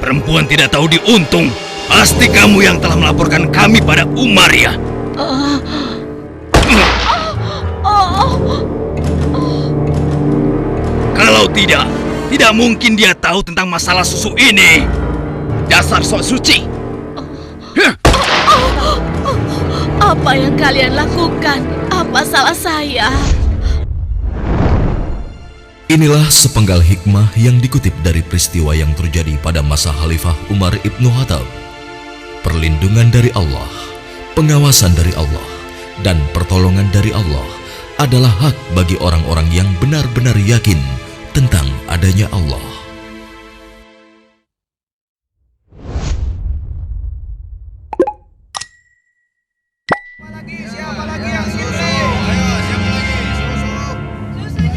Perempuan tidak tahu diuntung. Pasti kamu yang telah melaporkan kami pada Umar ya? Kalau tidak mungkin dia tahu tentang masalah susu ini. Dasar sok suci. Apa yang kalian lakukan? Apa salah saya? Inilah sepenggal hikmah yang dikutip dari peristiwa yang terjadi pada masa Khalifah Umar ibnu Khattab. Perlindungan dari Allah, pengawasan dari Allah, dan pertolongan dari Allah adalah hak bagi orang-orang yang benar-benar yakin tentang adanya Allah.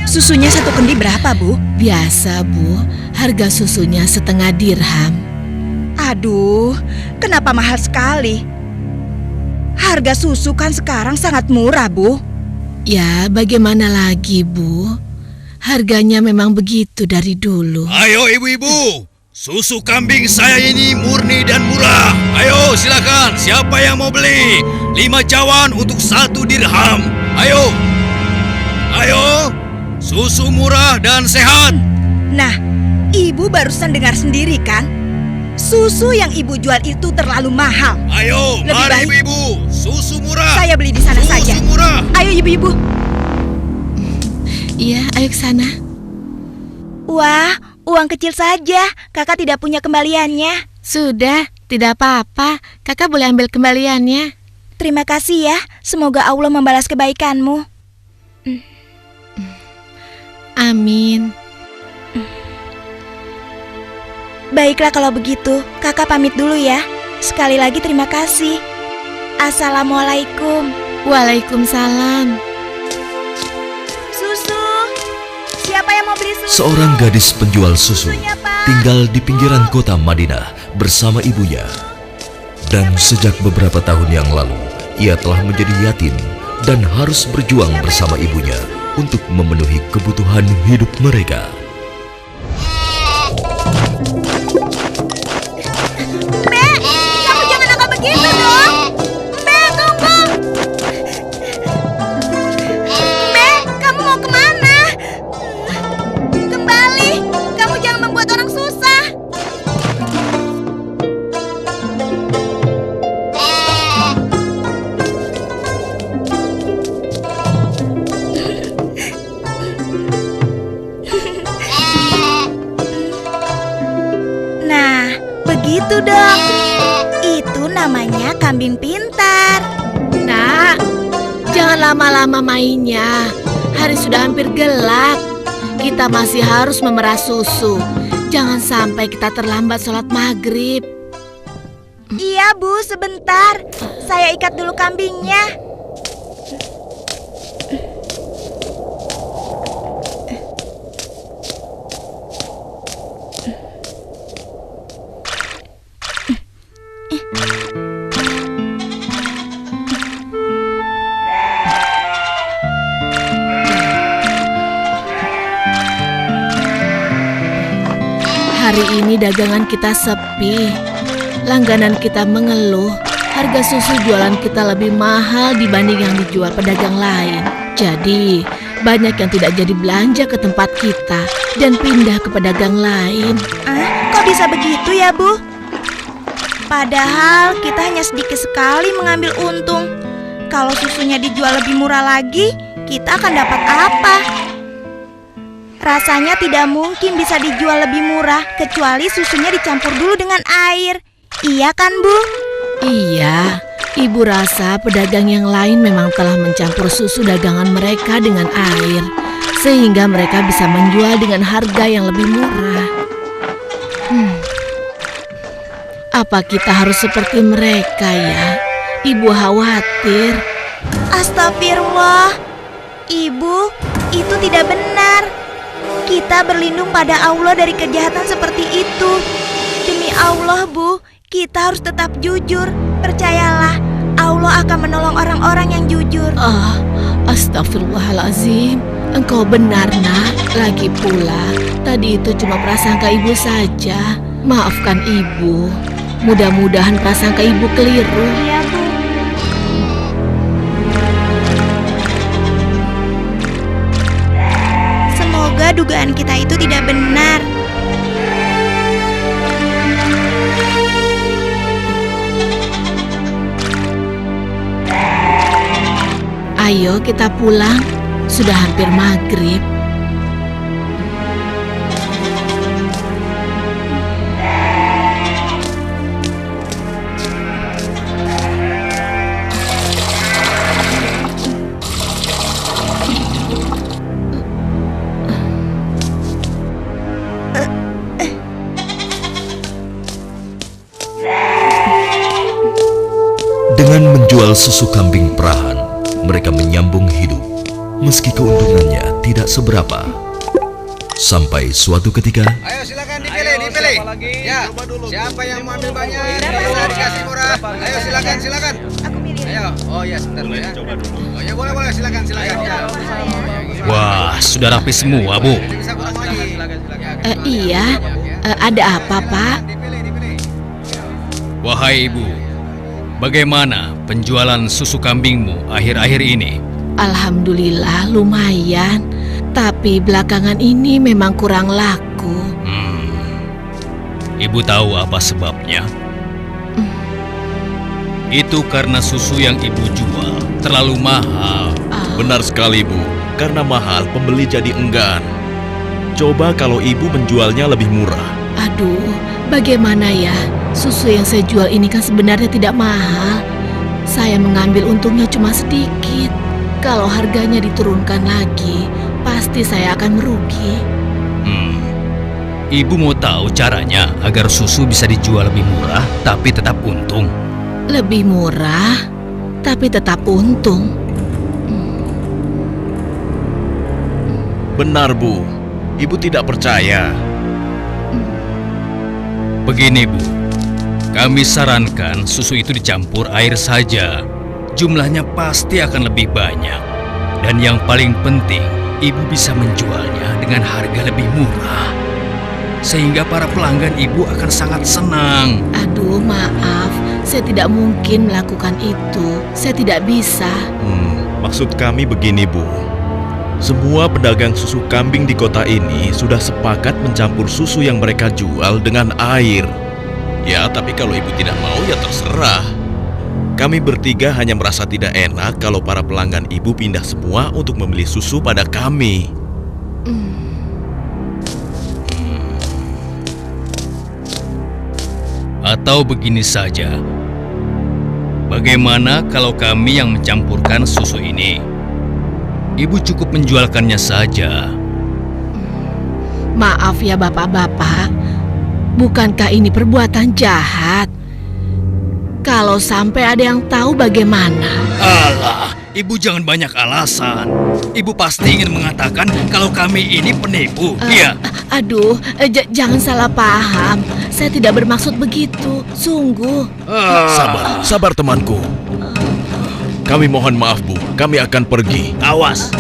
Susunya 1 kendi berapa, Bu? Biasa, Bu. Harga susunya 1/2 dirham. Aduh, kenapa mahal sekali? Harga susu kan sekarang sangat murah, Bu. Ya, bagaimana lagi, Bu? Harganya memang begitu dari dulu. Ayo ibu-ibu, susu kambing saya ini murni dan murah. Ayo silakan, siapa yang mau beli? 5 cawan untuk 1 dirham. Ayo, susu murah dan sehat. Nah, Ibu barusan dengar sendiri kan? Susu yang Ibu jual itu terlalu mahal. Ayo, Lebih mari baik ibu-ibu, susu murah. saya beli di sana saja. Susu murah. Ayo Ibu-ibu. Iya, ayo ke sana. Wah, uang kecil saja. Kakak tidak punya kembaliannya. Sudah, tidak apa-apa. Kakak boleh ambil kembaliannya. Terima kasih ya. Semoga Allah membalas kebaikanmu. Amin. Baiklah kalau begitu, kakak pamit dulu ya. Sekali lagi terima kasih. Assalamualaikum. Waalaikumsalam. Susu. Siapa yang mau beli susu? Seorang gadis penjual susu Susunya, Pak. tinggal di pinggiran kota Madinah bersama ibunya. Dan sejak beberapa tahun yang lalu, ia telah menjadi yatim dan harus berjuang bersama ibunya untuk memenuhi kebutuhan hidup mereka. Mbak, kamu jangan nakal begitu dong. Mbak, tunggu. Mbak, kamu mau kemana? Kembali, kamu jangan membuat orang susah. Nah, begitu dong. Itu namanya kambing pintar. Nak, jangan lama-lama mainnya. Hari sudah hampir gelap. Kita masih harus memerah susu. Jangan sampai kita terlambat sholat maghrib. Iya, Bu, sebentar. Saya ikat dulu kambingnya. Hari ini dagangan kita sepi. Langganan kita mengeluh. Harga susu jualan kita lebih mahal dibanding yang dijual pedagang lain. Jadi, banyak yang tidak jadi belanja ke tempat kita dan pindah ke pedagang lain. Kok bisa begitu ya, Bu? Padahal kita hanya sedikit sekali mengambil untung. Kalau susunya dijual lebih murah lagi, kita akan dapat apa? Rasanya tidak mungkin bisa dijual lebih murah kecuali susunya dicampur dulu dengan air. Iya kan, Bu? Iya, Ibu rasa pedagang yang lain memang telah mencampur susu dagangan mereka dengan air, sehingga mereka bisa menjual dengan harga yang lebih murah. Apa kita harus seperti mereka ya? Ibu khawatir. Astagfirullah. Ibu, itu tidak benar. Kita berlindung pada Allah dari kejahatan seperti itu. Demi Allah, Bu, kita harus tetap jujur. Percayalah, Allah akan menolong orang-orang yang jujur. Astagfirullahalazim. Engkau benar, Nak. Lagi pula, tadi itu cuma prasangka Ibu saja. Maafkan ibu. Mudah-mudahan prasangka ibu keliru. Iya, Bu. Semoga dugaan kita itu tidak benar. Ayo kita pulang. Sudah hampir maghrib. Dengan menjual susu kambing perahan, mereka menyambung hidup, meski keuntungannya tidak seberapa. Sampai suatu ketika, Ayo silakan dipilih. Ya, siapa yang mau ambil banyak? Bisa dikasih murah. Ayo silakan. Aku milih. Ayo, oh ya sebentar dulu ya. Oh ya boleh silakan ya. Wah, sudah rapi semua, Bu. Bisa kurang lagi. Iya, ada apa, Pak? Dipilih. Wahai Ibu, bagaimana penjualan susu kambingmu akhir-akhir ini? Alhamdulillah lumayan, tapi belakangan ini memang kurang laku. Ibu tahu apa sebabnya? Itu karena susu yang ibu jual terlalu mahal. Benar sekali, Bu. Karena mahal, pembeli jadi enggan. Coba kalau ibu menjualnya lebih murah. Aduh, bagaimana ya? Susu yang saya jual ini kan sebenarnya tidak mahal. Saya mengambil untungnya cuma sedikit. Kalau harganya diturunkan lagi, pasti saya akan merugi. Ibu mau tahu caranya agar susu bisa dijual lebih murah tapi tetap untung. Lebih murah, tapi tetap untung. Benar, Bu. Ibu tidak percaya. Begini, Bu. Kami sarankan susu itu dicampur air saja. Jumlahnya pasti akan lebih banyak. Dan yang paling penting, ibu bisa menjualnya dengan harga lebih murah. Sehingga para pelanggan ibu akan sangat senang. Aduh, maaf. Saya tidak mungkin melakukan itu. Saya tidak bisa. Maksud kami begini, Bu. Semua pedagang susu kambing di kota ini sudah sepakat mencampur susu yang mereka jual dengan air. Ya, tapi kalau ibu tidak mau ya terserah. Kami bertiga hanya merasa tidak enak kalau para pelanggan ibu pindah semua untuk membeli susu pada kami. Atau begini saja. Bagaimana kalau kami yang mencampurkan susu ini? Ibu cukup menjualkannya saja. Maaf ya bapak-bapak. Bukankah ini perbuatan jahat? Kalau sampai ada yang tahu bagaimana? Alah, ibu jangan banyak alasan. Ibu pasti ingin mengatakan kalau kami ini penipu. Iya. Aduh, jangan salah paham. Saya tidak bermaksud begitu. Sungguh. Sabar temanku. Kami mohon maaf, Bu. Kami akan pergi. Awas,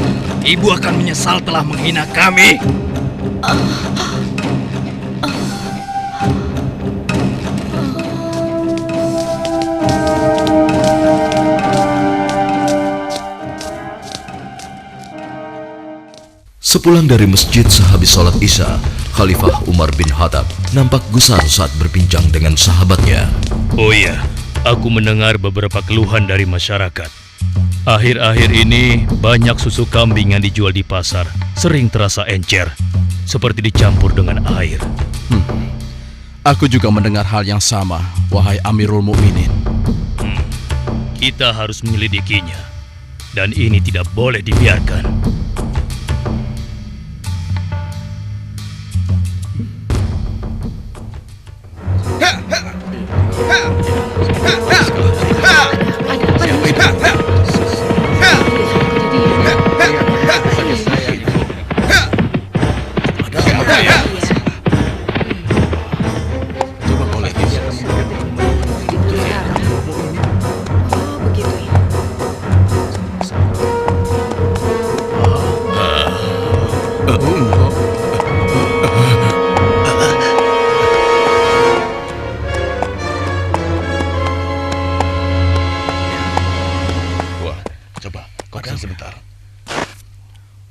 ibu akan menyesal telah menghina kami. sepulang dari masjid sehabis sholat Isya, Khalifah Umar bin Khattab nampak gusar saat berbincang dengan sahabatnya. Oh iya, aku mendengar beberapa keluhan dari masyarakat. Akhir-akhir ini banyak susu kambing yang dijual di pasar sering terasa encer, seperti dicampur dengan air. Aku juga mendengar hal yang sama, wahai Amirul Mukminin. Kita harus menyelidikinya, dan ini tidak boleh dibiarkan.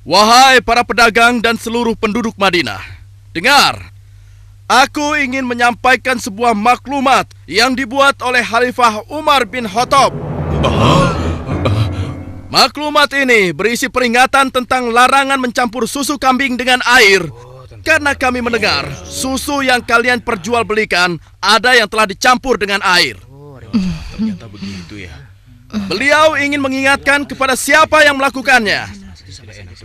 Wahai para pedagang dan seluruh penduduk Madinah, dengar. Aku ingin menyampaikan sebuah maklumat yang dibuat oleh Khalifah Umar bin Khattab. Maklumat ini berisi peringatan tentang larangan mencampur susu kambing dengan air. Karena kami mendengar susu yang kalian perjualbelikan ada yang telah dicampur dengan air. Ternyata begitu ya. Beliau ingin mengingatkan kepada siapa yang melakukannya.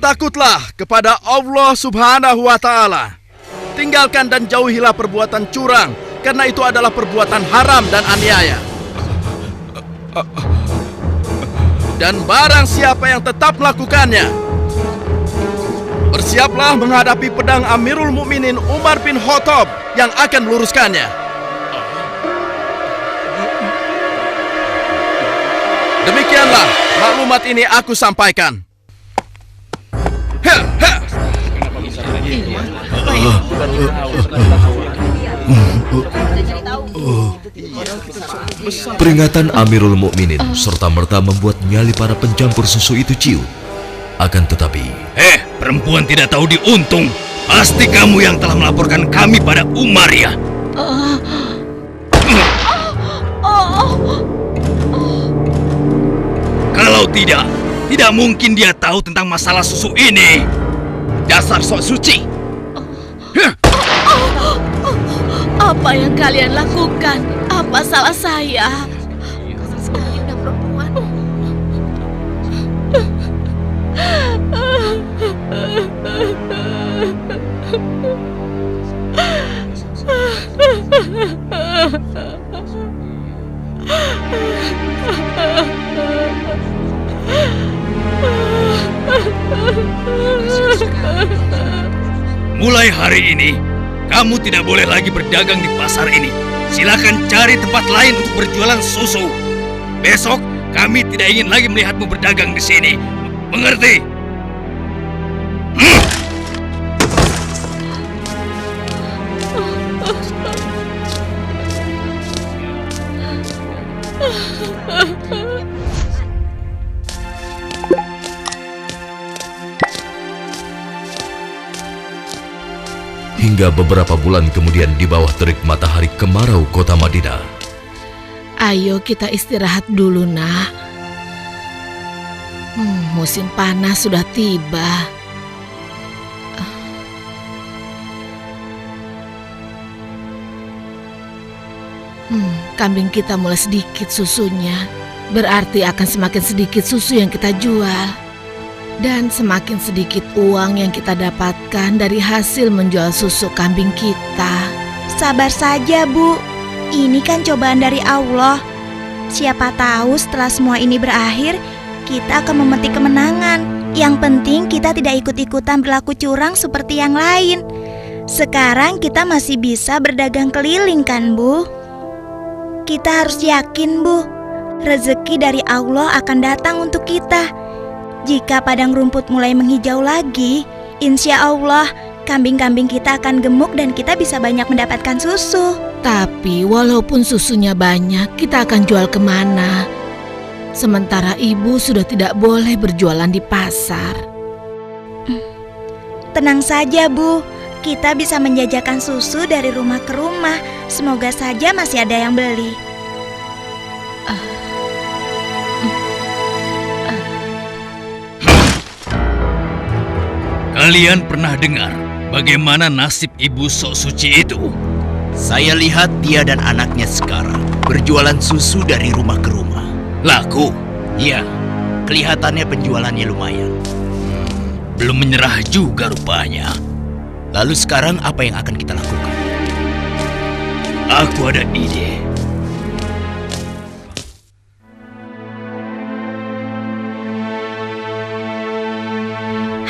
Takutlah kepada Allah Subhanahu wa Ta'ala. Tinggalkan dan jauhilah perbuatan curang, karena itu adalah perbuatan haram dan aniaya. Dan barang siapa yang tetap melakukannya, bersiaplah menghadapi pedang Amirul Mukminin Umar bin Khattab yang akan meluruskannya. Demikianlah maklumat ini aku sampaikan. Peringatan Amirul Mukminin serta-merta membuat nyali para pencampur susu itu ciut. Akan tetapi, Perempuan tidak tahu diuntung. Pasti kamu yang telah melaporkan kami pada Umar ya. Kalau tidak mungkin dia tahu tentang masalah susu ini. Dasar sok suci. Apa yang kalian lakukan? Apa salah saya? Kasar sekali udah perempuan. Mulai hari ini, kamu tidak boleh lagi berdagang di pasar ini. Silakan cari tempat lain untuk berjualan susu. Besok, kami tidak ingin lagi melihatmu berdagang di sini. Mengerti? hingga beberapa bulan kemudian di bawah terik matahari kemarau kota Madinah. Ayo kita istirahat dulu, nak. Musim panas sudah tiba. Kambing kita mulai sedikit susunya. Berarti akan semakin sedikit susu yang kita jual. Dan semakin sedikit uang yang kita dapatkan dari hasil menjual susu kambing kita. Sabar saja, Bu. Ini kan cobaan dari Allah. Siapa tahu setelah semua ini berakhir, kita akan memetik kemenangan. Yang penting kita tidak ikut-ikutan berlaku curang seperti yang lain. Sekarang kita masih bisa berdagang keliling kan, Bu? Kita harus yakin, Bu, rezeki dari Allah akan datang untuk kita. Jika padang rumput mulai menghijau lagi, insya Allah kambing-kambing kita akan gemuk dan kita bisa banyak mendapatkan susu. Tapi walaupun susunya banyak, kita akan jual kemana? Sementara ibu sudah tidak boleh berjualan di pasar. Tenang saja, Bu. Kita bisa menjajakan susu dari rumah ke rumah. Semoga saja masih ada yang beli. Kalian pernah dengar bagaimana nasib ibu sok suci itu? Saya lihat dia dan anaknya sekarang berjualan susu dari rumah ke rumah. Laku? Ya, kelihatannya penjualannya lumayan. Belum menyerah juga rupanya. Lalu sekarang apa yang akan kita lakukan? Aku ada ide.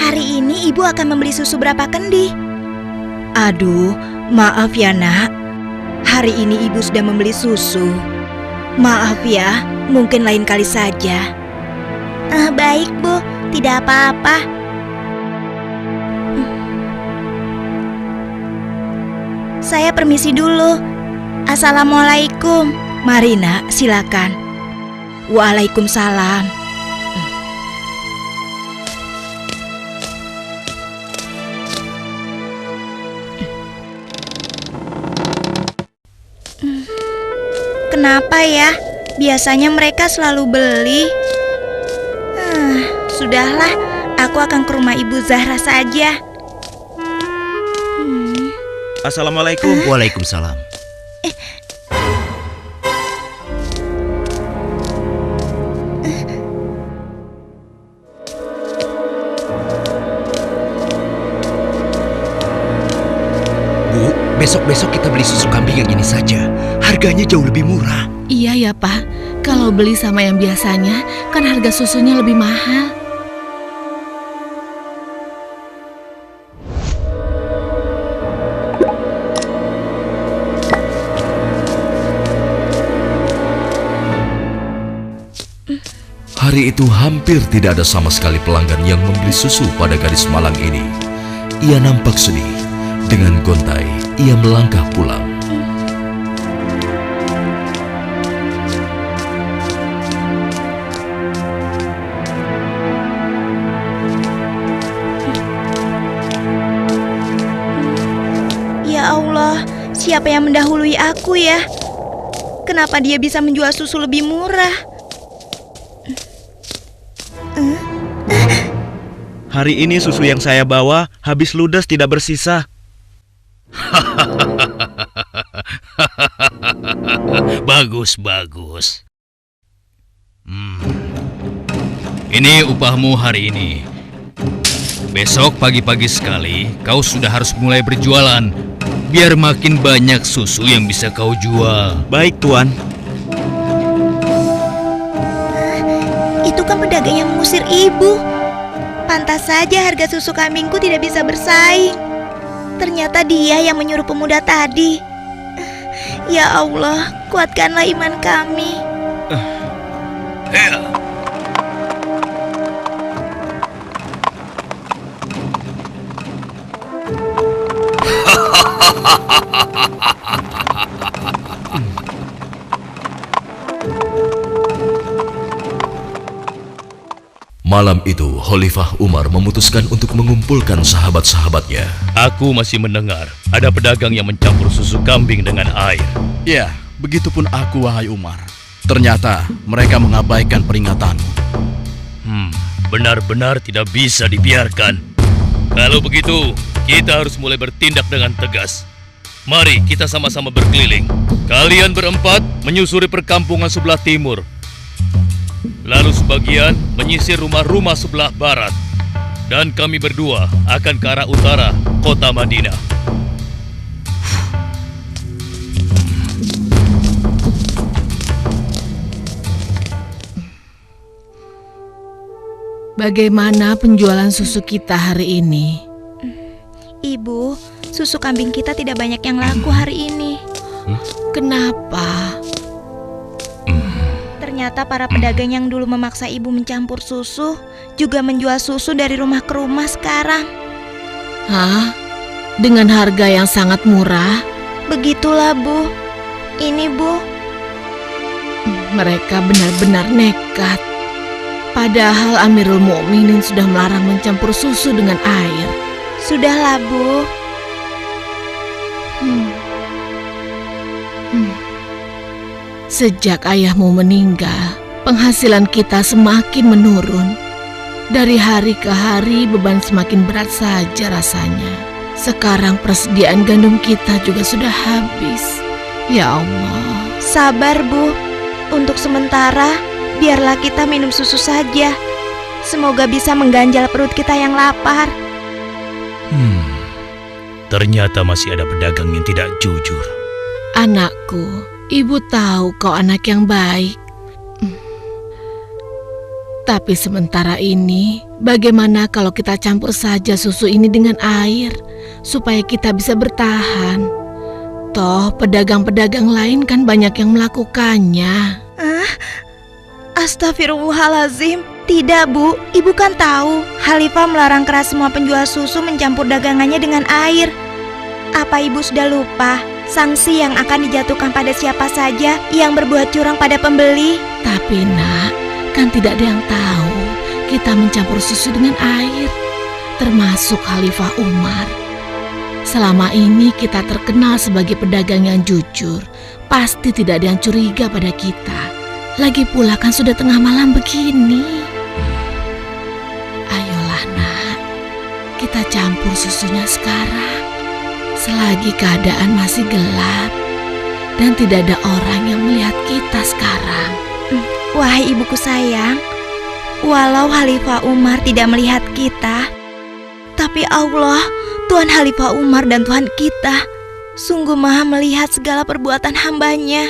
Hari ini ibu akan membeli susu berapa kendi? Aduh, maaf ya nak. Hari ini ibu sudah membeli susu. Maaf ya, mungkin lain kali saja. Baik, Bu. Tidak apa-apa. Saya permisi dulu. Assalamualaikum. Mari nak, silakan. Waalaikumsalam. Kenapa ya? Biasanya mereka selalu beli. Sudahlah, aku akan ke rumah Ibu Zahra saja. Assalamualaikum. Waalaikumsalam. Bu, besok-besok kita beli susu kambing yang ini saja. Harganya jauh lebih murah. Iya ya, Pak. Kalau beli sama yang biasanya, kan harga susunya lebih mahal. Hari itu hampir tidak ada sama sekali pelanggan yang membeli susu pada gadis malang ini. Ia nampak sedih. Dengan gontai, ia melangkah pulang. Ya Allah, siapa yang mendahului aku ya? Kenapa dia bisa menjual susu lebih murah? Hari ini susu yang saya bawa habis ludes tidak bersisa. Bagus, bagus. Ini upahmu hari ini. Besok pagi-pagi sekali kau sudah harus mulai berjualan, biar makin banyak susu yang bisa kau jual. Baik, Tuan. Itu kan pedagang yang mengusir ibu. Pantas saja harga susu kambingku tidak bisa bersaing. Ternyata dia yang menyuruh pemuda tadi. Ya Allah, kuatkanlah iman kami. Malam itu, Khalifah Umar memutuskan untuk mengumpulkan sahabat-sahabatnya. Aku masih mendengar ada pedagang yang mencampur susu kambing dengan air. Ya, begitupun aku, wahai Umar. Ternyata mereka mengabaikan peringatanmu. Benar-benar tidak bisa dibiarkan. Kalau begitu, kita harus mulai bertindak dengan tegas. Mari kita sama-sama berkeliling. Kalian berempat menyusuri perkampungan sebelah timur. Lalu sebagian menyisir rumah-rumah sebelah barat. Dan kami berdua akan ke arah utara, kota Madinah. Bagaimana penjualan susu kita hari ini? Ibu, susu kambing kita tidak banyak yang laku hari ini. Kenapa? Ternyata para pedagang yang dulu memaksa ibu mencampur susu juga menjual susu dari rumah ke rumah sekarang. Hah? Dengan harga yang sangat murah? Begitulah, Bu. Ini, Bu. Mereka benar-benar nekat. Padahal Amirul Mukminin sudah melarang mencampur susu dengan air. Sudahlah, Bu. Sejak ayahmu meninggal, penghasilan kita semakin menurun. Dari hari ke hari beban semakin berat saja rasanya. Sekarang persediaan gandum kita juga sudah habis. Ya Allah. Sabar, Bu. Untuk sementara, biarlah kita minum susu saja. Semoga bisa mengganjal perut kita yang lapar. Ternyata masih ada pedagang yang tidak jujur. Anakku, ibu tahu kau anak yang baik. Tapi sementara ini, bagaimana kalau kita campur saja susu ini dengan air, supaya kita bisa bertahan? Toh, pedagang-pedagang lain kan banyak yang melakukannya. Astagfirullahalazim. Tidak, Bu. Ibu kan tahu, Khalifah melarang keras semua penjual susu mencampur dagangannya dengan air. Apa Ibu sudah lupa sanksi yang akan dijatuhkan pada siapa saja yang berbuat curang pada pembeli? Tapi nak, kan tidak ada yang tahu kita mencampur susu dengan air, termasuk Khalifah Umar. Selama ini kita terkenal sebagai pedagang yang jujur. Pasti tidak ada yang curiga pada kita. Lagi pula kan sudah tengah malam begini. Ayolah nak, kita campur susunya sekarang. Selagi keadaan masih gelap dan tidak ada orang yang melihat kita sekarang. Wahai ibuku sayang, walau Khalifah Umar tidak melihat kita, tapi Allah, Tuhan Khalifah Umar dan Tuhan kita, sungguh maha melihat segala perbuatan hambanya.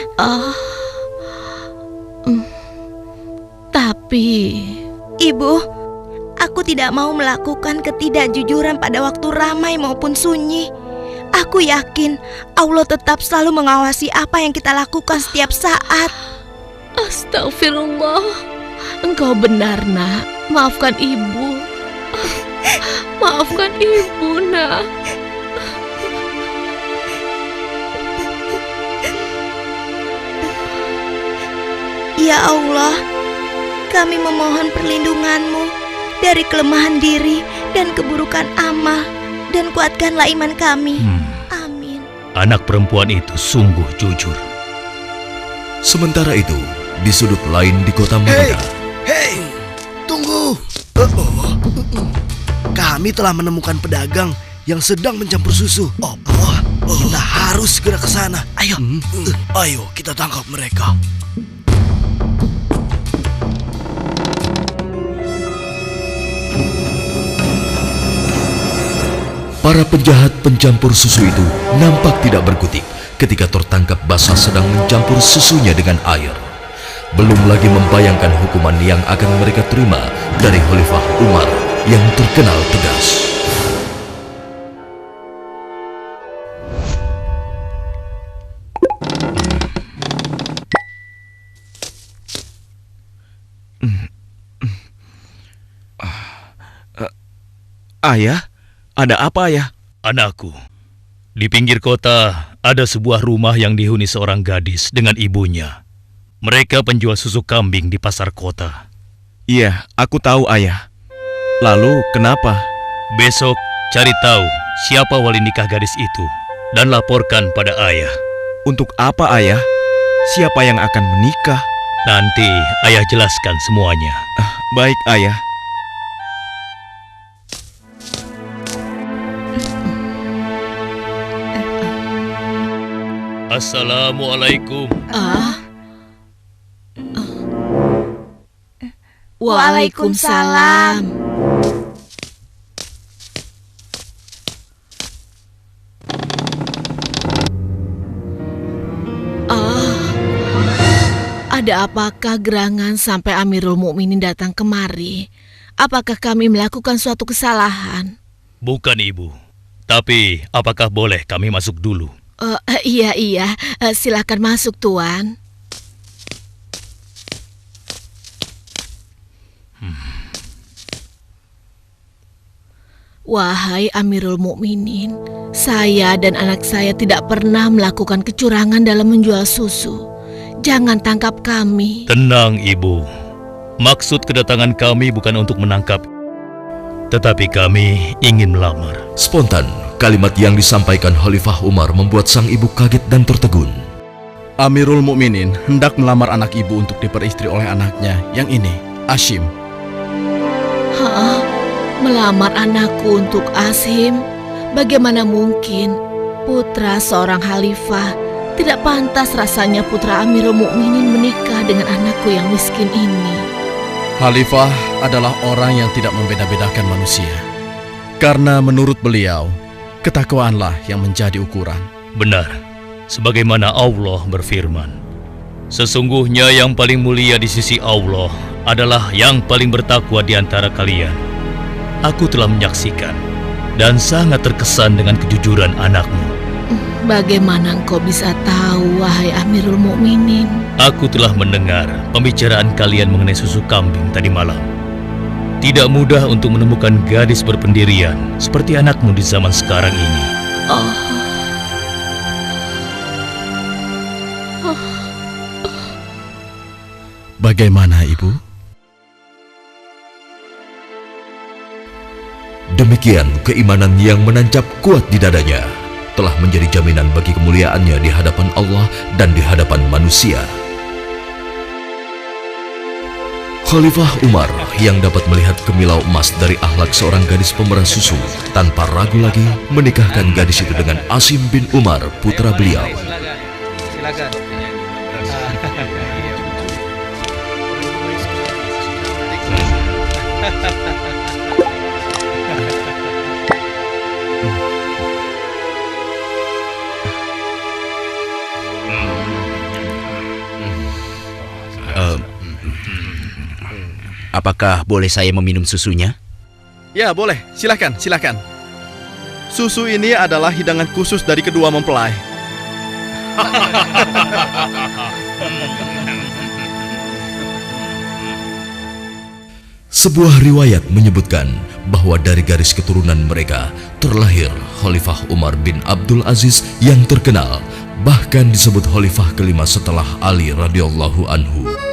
Tapi Ibu, aku tidak mau melakukan ketidakjujuran pada waktu ramai maupun sunyi. Aku yakin Allah tetap selalu mengawasi apa yang kita lakukan setiap saat. Astagfirullah, engkau benar nak. Maafkan ibu. Maafkan ibu nak. Ya Allah, kami memohon perlindungan-Mu dari kelemahan diri dan keburukan amal, dan kuatkanlah iman kami. Amin. Anak perempuan itu sungguh jujur. Sementara itu, di sudut lain di kota Madinah. Hei, tunggu. Kami telah menemukan pedagang yang sedang mencampur susu. Kita harus segera ke sana. Ayo, ayo kita tangkap mereka. Para penjahat pencampur susu itu nampak tidak berkutik ketika tertangkap basah sedang mencampur susunya dengan air. Belum lagi membayangkan hukuman yang akan mereka terima dari Khalifah Umar yang terkenal tegas. Ayah, ada apa ya? Anakku, di pinggir kota ada sebuah rumah yang dihuni seorang gadis dengan ibunya. Mereka penjual susu kambing di pasar kota. Iya, aku tahu ayah. Lalu kenapa? Besok cari tahu siapa wali nikah gadis itu dan laporkan pada ayah. Untuk apa ayah? Siapa yang akan menikah? Nanti ayah jelaskan semuanya. Baik ayah. Assalamualaikum. Waalaikumsalam. Ada apakah gerangan sampai Amirul Mukminin datang kemari? Apakah kami melakukan suatu kesalahan? Bukan ibu. Tapi apakah boleh kami masuk dulu? Iya, silakan masuk tuan. Wahai Amirul Mukminin, saya dan anak saya tidak pernah melakukan kecurangan dalam menjual susu. Jangan tangkap kami. Tenang ibu. Maksud kedatangan kami bukan untuk menangkap, tetapi kami ingin melamar. Spontan, kalimat yang disampaikan Khalifah Umar membuat sang ibu kaget dan tertegun. Amirul Mukminin hendak melamar anak ibu untuk diperistri oleh anaknya yang ini, Hashim. Melamar anakku untuk Hashim? Bagaimana mungkin? Putra seorang khalifah. Tidak pantas rasanya putra Amirul Mukminin menikah dengan anakku yang miskin ini. Khalifah adalah orang yang tidak membeda-bedakan manusia. Karena menurut beliau, ketakwaanlah yang menjadi ukuran. Benar, sebagaimana Allah berfirman, sesungguhnya yang paling mulia di sisi Allah adalah yang paling bertakwa di antara kalian. Aku telah menyaksikan dan sangat terkesan dengan kejujuran anakmu. Bagaimana engkau bisa tahu, wahai Amirul Mukminin? Aku telah mendengar pembicaraan kalian mengenai susu kambing tadi malam. Tidak mudah untuk menemukan gadis berpendirian seperti anakmu di zaman sekarang ini. Bagaimana, Ibu? Demikian keimanan yang menancap kuat di dadanya telah menjadi jaminan bagi kemuliaannya di hadapan Allah dan di hadapan manusia. Khalifah Umar yang dapat melihat kemilau emas dari akhlak seorang gadis pemerah susu tanpa ragu lagi menikahkan gadis itu dengan Asim bin Umar, putra beliau. Silakan. Apakah boleh saya meminum susunya? Ya, boleh. Silakan, silakan. Susu ini adalah hidangan khusus dari kedua mempelai. Sebuah riwayat menyebutkan bahwa dari garis keturunan mereka terlahir Khalifah Umar bin Abdul Aziz yang terkenal, bahkan disebut khalifah kelima setelah Ali radhiyallahu anhu.